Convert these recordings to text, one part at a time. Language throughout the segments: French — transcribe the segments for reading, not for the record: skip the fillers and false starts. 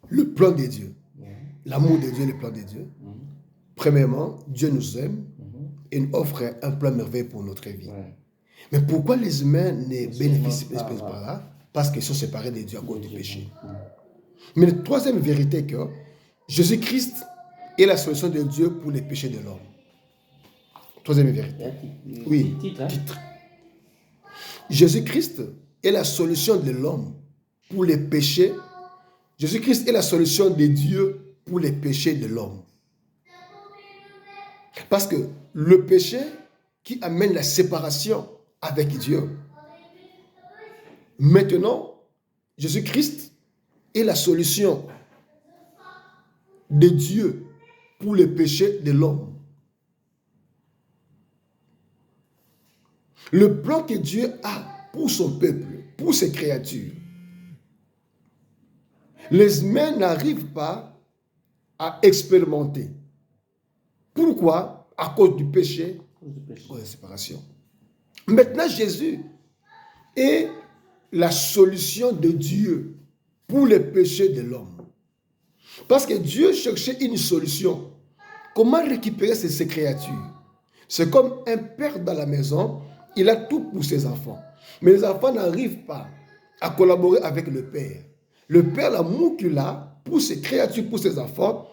le plan de Dieu, l'amour de Dieu, le plan de Dieu. Premièrement, Dieu nous aime et nous offre un plan merveilleux pour notre vie. Mais pourquoi les humains ne bénéficient pas de là? Parce qu'ils sont séparés de Dieu à cause du péché. Mais la troisième vérité est que Jésus-Christ est la solution de Dieu pour les péchés de l'homme. Troisième vérité. Oui, titre. Jésus-Christ est la solution de l'homme pour les péchés. Jésus-Christ est la solution de Dieu pour les péchés de l'homme. Parce que le péché qui amène la séparation avec Dieu. Maintenant, Jésus-Christ est la solution de Dieu pour les péchés de l'homme. Le plan que Dieu a pour son peuple, pour ses créatures, les humains n'arrivent pas à expérimenter. Pourquoi? À cause du péché, de la séparation. Maintenant, Jésus est la solution de Dieu pour les péchés de l'homme. Parce que Dieu cherchait une solution. Comment récupérer ces créatures? C'est comme un père dans la maison, il a tout pour ses enfants. Mais les enfants n'arrivent pas à collaborer avec le père. Le père, l'amour qu'il a pour ses créatures, pour ses enfants,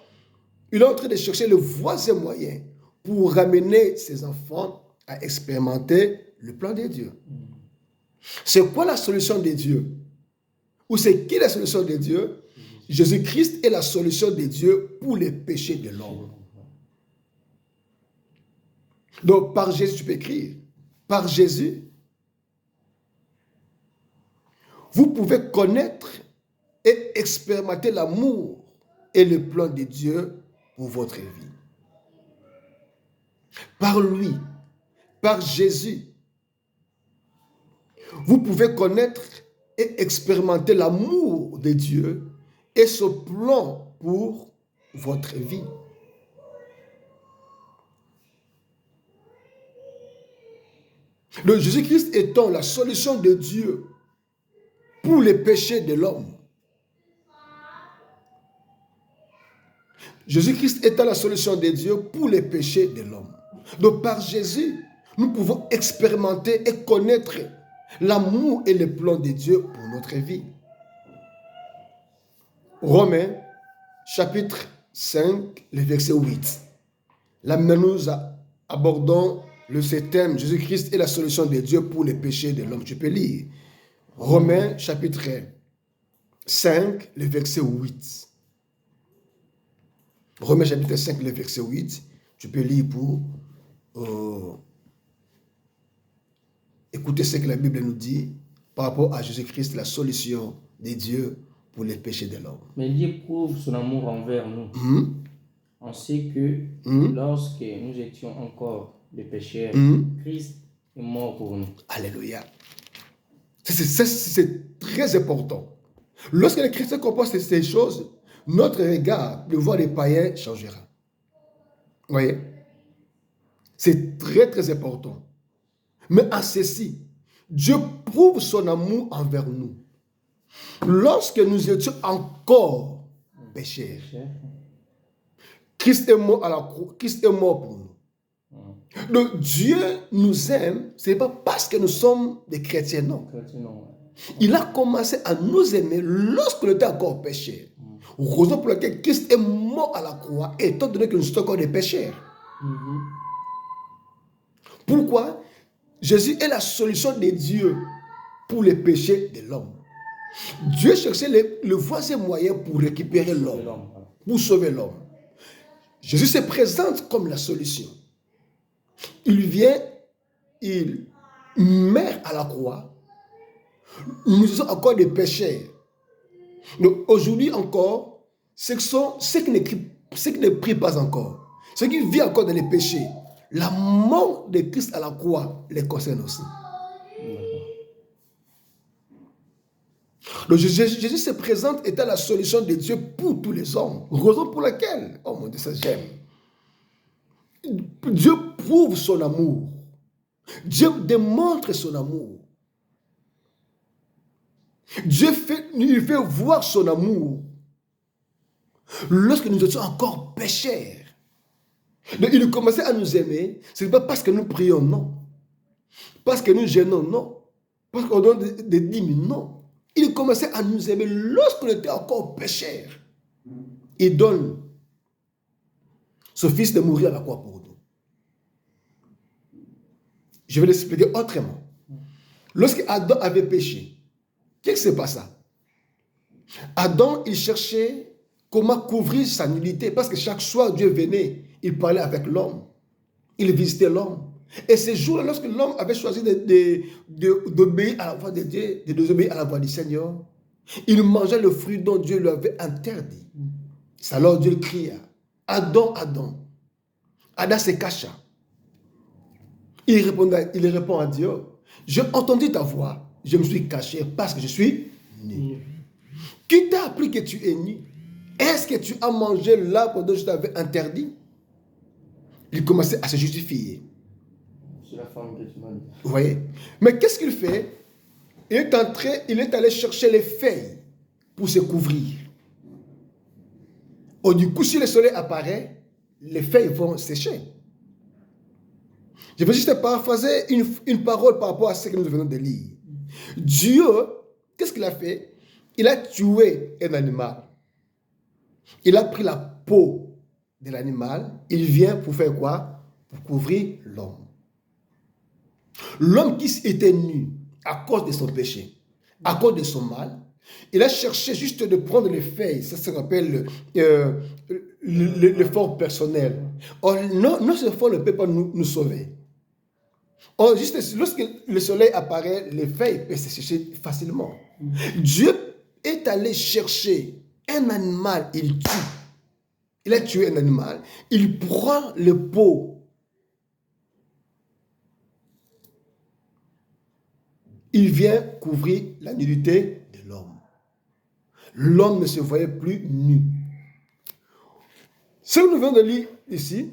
il est en train de chercher le voisin moyen pour ramener ses enfants à expérimenter le plan de Dieu. C'est quoi la solution de Dieu? Ou c'est qui la solution de Dieu? Jésus-Christ est la solution de Dieu pour les péchés de l'homme. Donc, par Jésus, tu peux écrire. Par Jésus, vous pouvez connaître et expérimenter l'amour et le plan de Dieu pour votre vie. Par lui, par Jésus, vous pouvez connaître et expérimenter l'amour de Dieu et ce plan pour votre vie. Donc Jésus-Christ étant la solution de Dieu pour les péchés de l'homme. Jésus-Christ étant la solution de Dieu pour les péchés de l'homme. Donc par Jésus, nous pouvons expérimenter et connaître l'amour et le plan de Dieu pour notre vie. Romains, chapitre 5, le verset 8. Là, nous abordons ce thème, Jésus-Christ est la solution de Dieu pour les péchés de l'homme. Tu peux lire. Romains, chapitre 5, le verset 8. Romains, chapitre 5, le verset 8. Tu peux lire pour écouter ce que la Bible nous dit par rapport à Jésus-Christ, la solution de Dieu pour les péchés de l'homme. Mais Dieu prouve son amour envers nous. On sait que lorsque nous étions encore des pécheurs, Christ est mort pour nous. Alléluia. C'est très important. Lorsque les chrétiens comprennent ces choses, notre regard de voir les païens changera. Vous voyez? C'est très très important. Mais à ceci, Dieu prouve son amour envers nous. Lorsque nous étions encore pécheurs, Christ est mort à la croix, Christ est mort pour nous. Donc Dieu nous aime, ce n'est pas parce que nous sommes des chrétiens, non. Il a commencé à nous aimer lorsqu'on était encore pécheurs. Raison pour laquelle Christ est mort à la croix, étant donné que nous sommes encore des pécheurs. Pourquoi? Jésus est la solution de Dieu pour les péchés de l'homme. Dieu cherchait le voisin moyen pour récupérer l'homme, pour sauver l'homme. Jésus se présente comme la solution. Il vient, il meurt à la croix. Nous sommes encore des pécheurs. Donc aujourd'hui encore, ceux qui ne prient pas encore, ceux qui vivent encore dans les péchés, la mort de Christ à la croix les concerne aussi. Donc Jésus se présente étant la solution de Dieu pour tous les hommes. Raison pour laquelle, oh mon Dieu, ça j'aime. Dieu prouve son amour. Dieu démontre son amour. Dieu il fait voir son amour lorsque nous étions encore pécheurs. Donc, il commençait à nous aimer, ce n'est pas parce que nous prions, non. Parce que nous gênons, non. Parce qu'on donne des dîmes, non. Il commençait à nous aimer lorsqu'on était encore pécheurs. Il donne son fils de mourir à la croix pour nous. Je vais l'expliquer autrement. Lorsque Adam avait péché, qu'est-ce qui s'est passé? Adam, il cherchait comment couvrir sa nudité, parce que chaque soir, Dieu venait, il parlait avec l'homme, il visitait l'homme. Et ce jour-là, lorsque l'homme avait choisi d'obéir à la voix de Dieu, de désobéir à la voix du Seigneur, il mangeait le fruit dont Dieu lui avait interdit. C'est alors Dieu cria, Adam, Adam. Adam se cacha. Il répond à Dieu, j'ai entendu ta voix, je me suis caché parce que je suis nu. Qui t'a appris que tu es nu? Est-ce que tu as mangé l'arbre dont je t'avais interdit? Il commençait à se justifier. C'est la femme que tu m'as dit. Vous voyez? Mais qu'est-ce qu'il fait? Il est allé chercher les feuilles pour se couvrir. Oh, du coup, si le soleil apparaît, les feuilles vont sécher. Je vais juste paraphraser une parole par rapport à ce que nous venons de lire. Dieu, qu'est-ce qu'il a fait? Il a tué un animal. Il a pris la peau de l'animal. Il vient pour faire quoi? Pour couvrir l'homme. L'homme qui était nu à cause de son péché, à cause de son mal, il a cherché juste de prendre les feuilles. Ça se rappelle l'effort personnel. Or, notre effort ne peut pas nous sauver. Or, juste lorsque le soleil apparaît, les feuilles peuvent se sécher facilement. Dieu est allé chercher un animal, il tue. Il a tué un animal, il prend le peau. Il vient couvrir la nudité de l'homme. L'homme ne se voyait plus nu. Ce que nous venons de lire ici,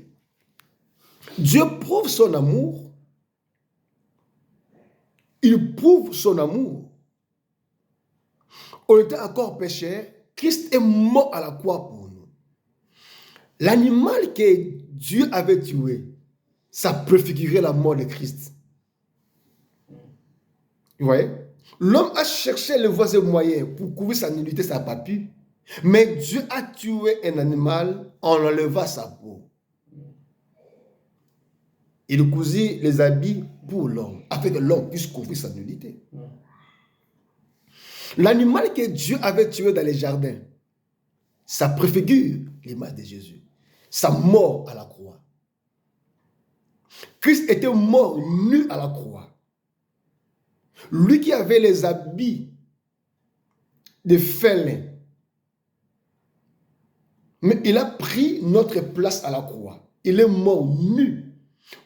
Dieu prouve son amour. Il prouve son amour. On était encore pécheurs. Christ est mort à la croix pour nous. L'animal que Dieu avait tué, ça préfigurait la mort de Christ. Vous voyez? L'homme a cherché le voisin moyen pour couvrir sa nudité, ça n'a pas pu. Mais Dieu a tué un animal en enlevant sa peau. Il cousit les habits pour l'homme, afin que l'homme puisse couvrir sa nudité. L'animal que Dieu avait tué dans les jardins, ça préfigure l'image de Jésus. Sa mort à la croix. Christ était mort nu à la croix. Lui qui avait les habits de félin. Mais il a pris notre place à la croix. Il est mort nu.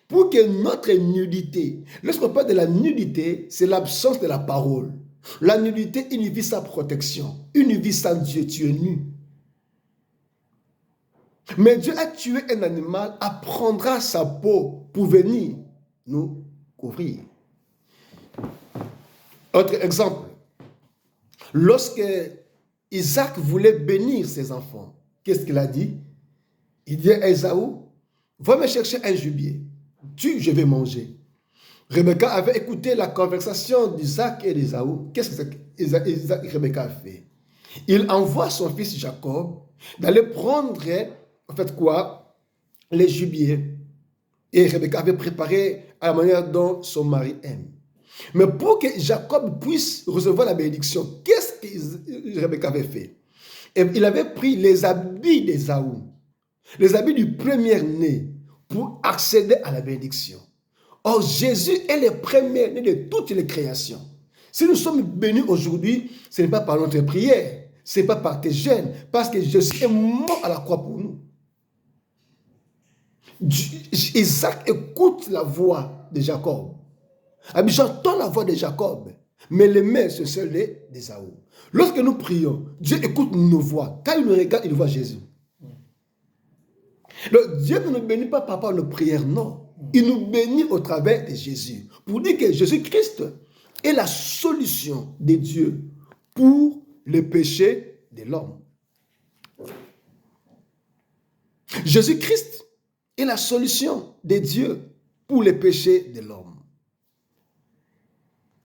Pour que notre nudité, lorsqu'on parle de la nudité, c'est l'absence de la parole. La nudité, une vie sans protection. Une vie sans Dieu, tu es nu. Mais Dieu a tué un animal, apprendra sa peau pour venir nous couvrir. Autre exemple. Lorsque Isaac voulait bénir ses enfants, qu'est-ce qu'il a dit? Il dit à Ésaü, va me chercher un gibier. Je vais manger. Rebecca avait écouté la conversation d'Isaac et d'Ésaü. Qu'est-ce que Rebecca a fait? Il envoie son fils Jacob d'aller prendre, en fait quoi, les gibiers. Et Rebecca avait préparé à la manière dont son mari aime. Mais pour que Jacob puisse recevoir la bénédiction, qu'est-ce que Rebecca avait fait? Et il avait pris les habits d'Ésaü, les habits du premier-né, pour accéder à la bénédiction. Or, Jésus est le premier-né de toutes les créations. Si nous sommes bénis aujourd'hui, ce n'est pas par notre prière, ce n'est pas par tes jeûnes, parce que Jésus est mort à la croix pour nous. Isaac écoute la voix de Jacob. J'entends la voix de Jacob, mais les mains sont celles d'Ésaü. Lorsque nous prions, Dieu écoute nos voix. Quand il nous regarde, il voit Jésus. Donc, Dieu ne nous bénit pas par rapport à nos prières, non. Il nous bénit au travers de Jésus. Pour dire que Jésus-Christ est la solution de Dieu pour le péché de l'homme. Jésus-Christ est la solution de Dieu pour les péchés de l'homme.